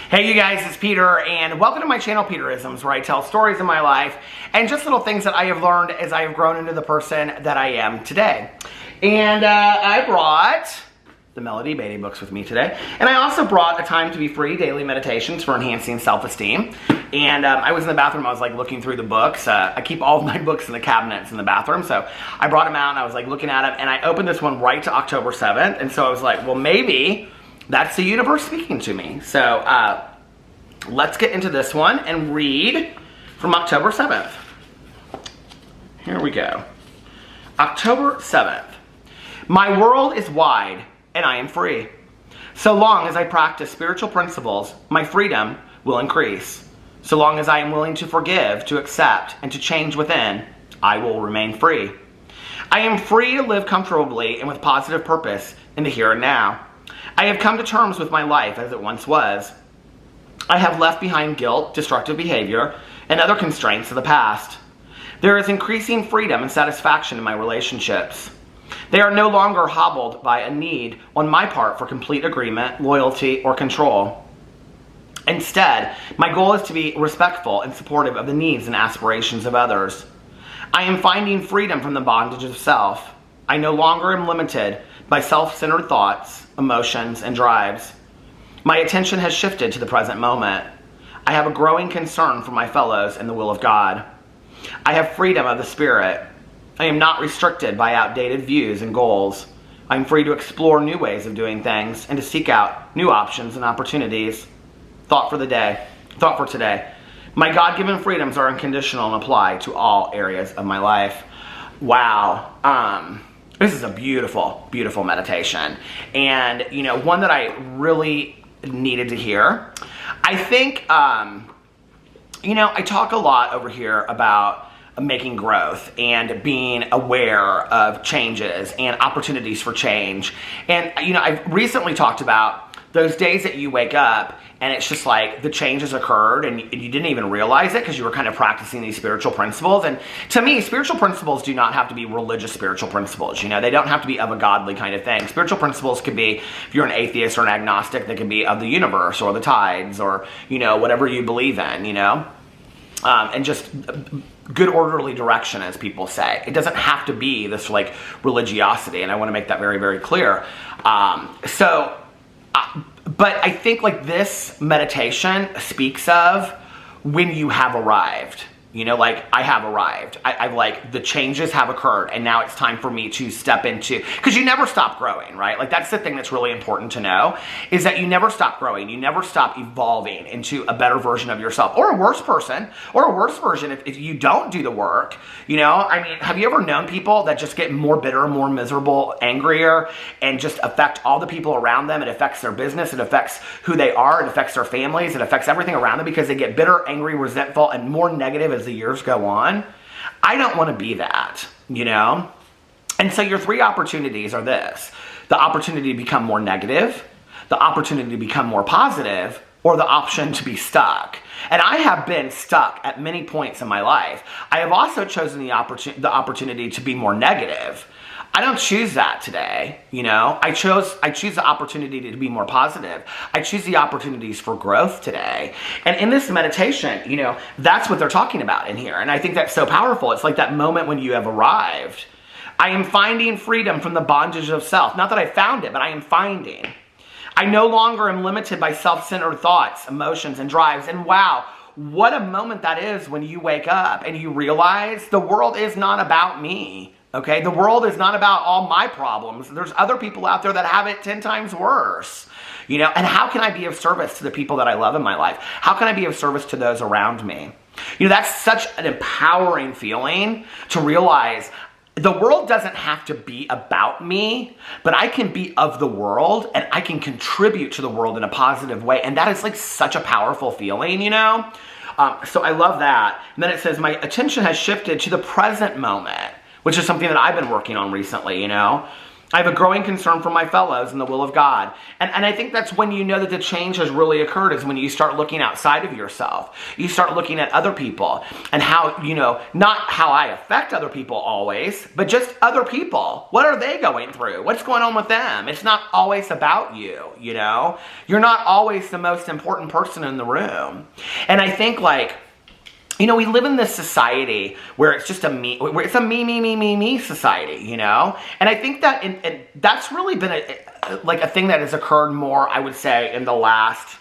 Hey you guys, it's Peter, and welcome to my channel, Peterisms, where I tell stories of my life and just little things that I have learned as I have grown into the person that I am today. And I brought the Melody Beatty books with me today, and I also brought A Time to Be Free, Daily Meditations for Enhancing Self-Esteem. And I was in the bathroom, I was like looking through the books. I keep all of my books in the cabinets in the bathroom, so I brought them out and I was like looking at them, and I opened this one right to October 7th, and so I was like, well, maybe that's the universe speaking to me. So let's get into this one and read from October 7th. Here we go. October 7th. My world is wide and I am free. So long as I practice spiritual principles, my freedom will increase. So long as I am willing to forgive, to accept, and to change within, I will remain free. I am free to live comfortably and with positive purpose in the here and now. I have come to terms with my life as it once was. I have left behind guilt, destructive behavior, and other constraints of the past. There is increasing freedom and satisfaction in my relationships. They are no longer hobbled by a need on my part for complete agreement, loyalty, or control. Instead, my goal is to be respectful and supportive of the needs and aspirations of others. I am finding freedom from the bondage of self. I no longer am limited by self-centered thoughts, emotions, and drives. My attention has shifted to the present moment. I have a growing concern for my fellows and the will of God. I have freedom of the spirit. I am not restricted by outdated views and goals. I am free to explore new ways of doing things and to seek out new options and opportunities. Thought for today. My God-given freedoms are unconditional and apply to all areas of my life. Wow. This is a beautiful, beautiful meditation. And, you know, one that I really needed to hear. I think, you know, I talk a lot over here about making growth and being aware of changes and opportunities for change. And, you know, I've recently talked about those days that you wake up and it's just like the change has occurred and you didn't even realize it because you were kind of practicing these spiritual principles. And to me, spiritual principles do not have to be religious spiritual principles. You know, they don't have to be of a godly kind of thing. Spiritual principles could be, if you're an atheist or an agnostic, they can be of the universe or the tides or, you know, whatever you believe in, you know. And just good orderly direction, as people say. It doesn't have to be this like religiosity, and I want to make that very, very clear. But I think like this meditation speaks of when you have arrived. You know, like I have arrived. I've like the changes have occurred and now it's time for me to step into, because you never stop growing, right? Like that's the thing that's really important to know, is that you never stop growing. You never stop evolving into a better version of yourself, or a worse person, or a worse version if you don't do the work. You know, I mean, have you ever known people that just get more bitter, more miserable, angrier, and just affect all the people around them? It affects their business, it affects who they are, it affects their families, it affects everything around them because they get bitter, angry, resentful, and more negative as the years go on. I don't want to be that, you know? And so your three opportunities are this: the opportunity to become more negative, the opportunity to become more positive, or the option to be stuck. And I have been stuck at many points in my life. I have also chosen the opportunity to be more negative. I don't choose that today, you know? I choose the opportunity to be more positive. I choose the opportunities for growth today. And in this meditation, you know, that's what they're talking about in here. And I think that's so powerful. It's like that moment when you have arrived. I am finding freedom from the bondage of self. Not that I found it, but I am finding. I no longer am limited by self-centered thoughts, emotions, and drives. And wow, what a moment that is when you wake up and you realize the world is not about me. Okay, the world is not about all my problems. There's other people out there that have it 10 times worse. You know, and how can I be of service to the people that I love in my life? How can I be of service to those around me? You know, that's such an empowering feeling to realize the world doesn't have to be about me, but I can be of the world and I can contribute to the world in a positive way. And that is like such a powerful feeling, you know? So I love that. And then it says, my attention has shifted to the present moment, which is something that I've been working on recently, you know? I have a growing concern for my fellows and the will of God. And I think that's when you know that the change has really occurred, is when you start looking outside of yourself. You start looking at other people and how, you know, not how I affect other people always, but just other people. What are they going through? What's going on with them? It's not always about you, you know? You're not always the most important person in the room. And I think, like, you know, we live in this society where it's just where it's a me society, you know? And I think that and that's really been a thing that has occurred more, I would say, in the last,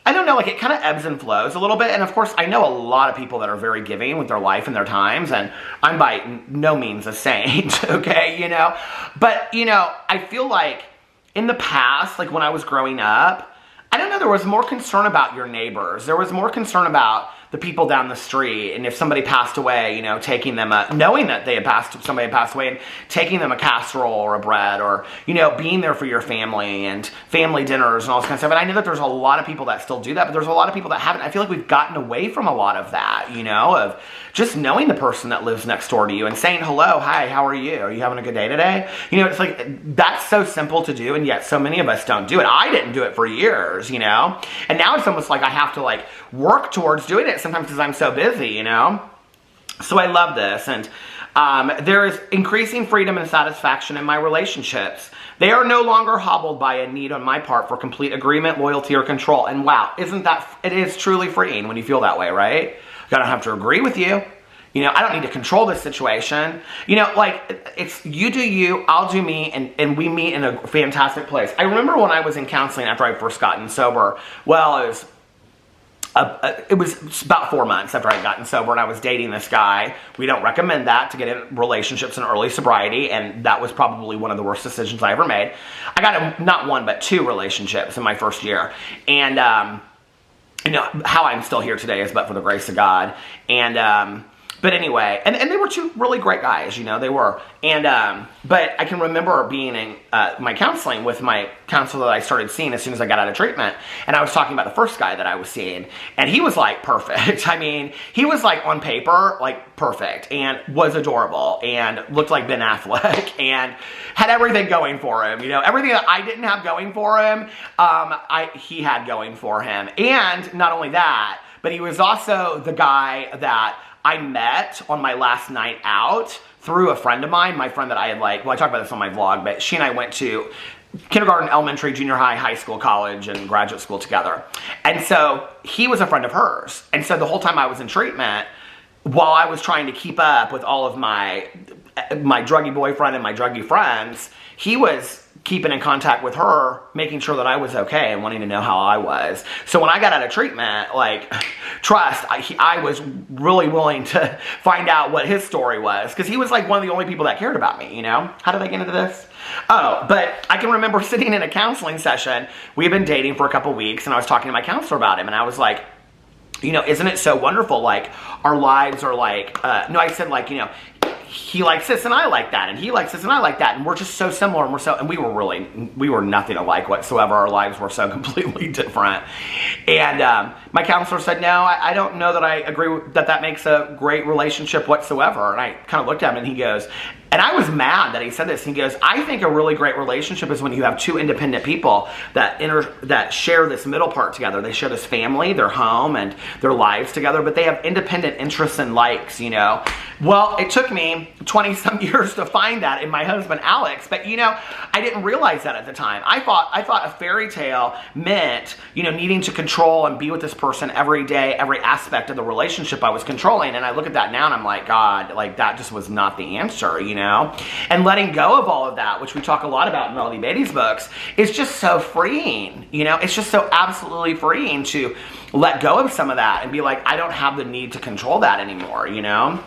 I don't know, like, it kind of ebbs and flows a little bit. And of course, I know a lot of people that are very giving with their life and their times, and I'm by no means a saint, okay, you know? But, you know, I feel like in the past, like when I was growing up, I don't know, there was more concern about your neighbors. There was more concern about the people down the street, and if somebody passed away, you know, taking them knowing that somebody had passed away, and taking them a casserole or a bread, or, you know, being there for your family and family dinners and all this kind of stuff. And I know that there's a lot of people that still do that, but there's a lot of people that haven't. I feel like we've gotten away from a lot of that, you know, of just knowing the person that lives next door to you and saying, hello, hi, how are you? Are you having a good day today? You know, it's like, that's so simple to do, and yet so many of us don't do it. I didn't do it for years, you know, and now it's almost like I have to, like, work towards doing it sometimes because I'm so busy, you know? So I love this, and there is increasing freedom and satisfaction in my relationships. They are no longer hobbled by a need on my part for complete agreement, loyalty, or control. And wow, it is truly freeing when you feel that way, right? I don't have to agree with you. You know, I don't need to control this situation. You know, like, it's you do you, I'll do me, and we meet in a fantastic place. I remember when I was in counseling after I first gotten sober, well, it was about 4 months after I'd gotten sober, and I was dating this guy. We don't recommend that to get in relationships in early sobriety, and that was probably one of the worst decisions I ever made. I got not one, but 2 relationships in my first year. And, you know, how I'm still here today is but for the grace of God. And, but anyway, and they were 2 really great guys, you know, they were. And, but I can remember being in my counseling with my counselor that I started seeing as soon as I got out of treatment. And I was talking about the first guy that I was seeing, and he was like perfect. I mean, he was like on paper, like perfect, and was adorable, and looked like Ben Affleck, and had everything going for him, you know, everything that I didn't have going for him, he had going for him. And not only that, but he was also the guy that I met on my last night out through a friend of mine, my friend that I had, like, well, I talk about this on my vlog, but she and I went to kindergarten, elementary, junior high, high school, college, and graduate school together. And so he was a friend of hers. And so the whole time I was in treatment, while I was trying to keep up with all of my druggy boyfriend and my druggy friends, he was keeping in contact with her, making sure that I was okay and wanting to know how I was. So when I got out of treatment, like, trust, I was really willing to find out what his story was, because he was like one of the only people that cared about me, you know? How did I get into this? Oh, but I can remember sitting in a counseling session. We had been dating for a couple weeks, and I was talking to my counselor about him, and I was like, you know, isn't it so wonderful? Like, our lives are like, no, I said, like, you know, he likes this and I like that, and he likes this and I like that, and we're just so similar, and we were nothing alike whatsoever. Our lives were so completely different. And my counselor said, no, I don't know that I agree with that makes a great relationship whatsoever. And I kind of looked at him, and he goes, and I was mad that he said this. He goes, I think a really great relationship is when you have 2 independent people that share this middle part together. They share this family, their home, and their lives together, but they have independent interests and likes, you know. Well, it took me 20-some years to find that in my husband, Alex, but, you know, I didn't realize that at the time. I thought a fairy tale meant, you know, needing to control and be with this person every day, every aspect of the relationship I was controlling. And I look at that now, and I'm like, God, like, that just was not the answer, you know. And letting go of all of that, which we talk a lot about in Melody Beatty's books, is just so freeing, you know. It's just so absolutely freeing to let go of some of that and be like, I don't have the need to control that anymore, you know.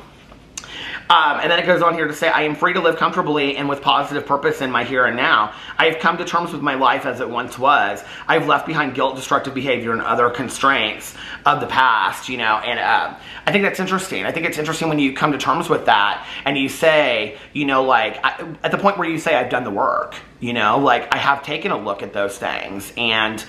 And then it goes on here to say, I am free to live comfortably and with positive purpose in my here and now. I have come to terms with my life as it once was. I have left behind guilt, destructive behavior, and other constraints of the past, you know. And I think that's interesting. I think it's interesting when you come to terms with that and you say, you know, like, at the point where you say, I've done the work, you know, like, I have taken a look at those things. And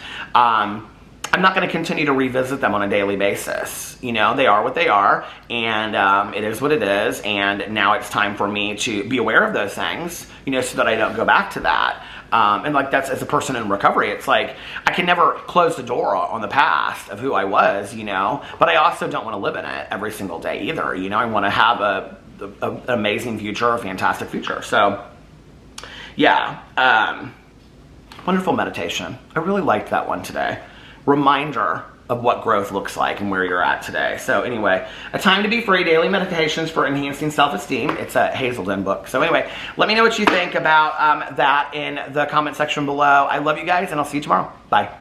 I'm not going to continue to revisit them on a daily basis. You know, they are what they are, and it is what it is, and now it's time for me to be aware of those things, you know, so that I don't go back to that. And like, that's, as a person in recovery, it's like, I can never close the door on the past of who I was, you know, but I also don't want to live in it every single day either. You know, I want to have an amazing future, a fantastic future. So yeah, wonderful meditation. I really liked that one today. Reminder of what growth looks like and where you're at today. So anyway, A Time to Be Free, Daily Meditations for Enhancing Self-Esteem. It's a Hazelden book. So anyway, let me know what you think about that in the comment section below. I love you guys, and I'll see you tomorrow. Bye.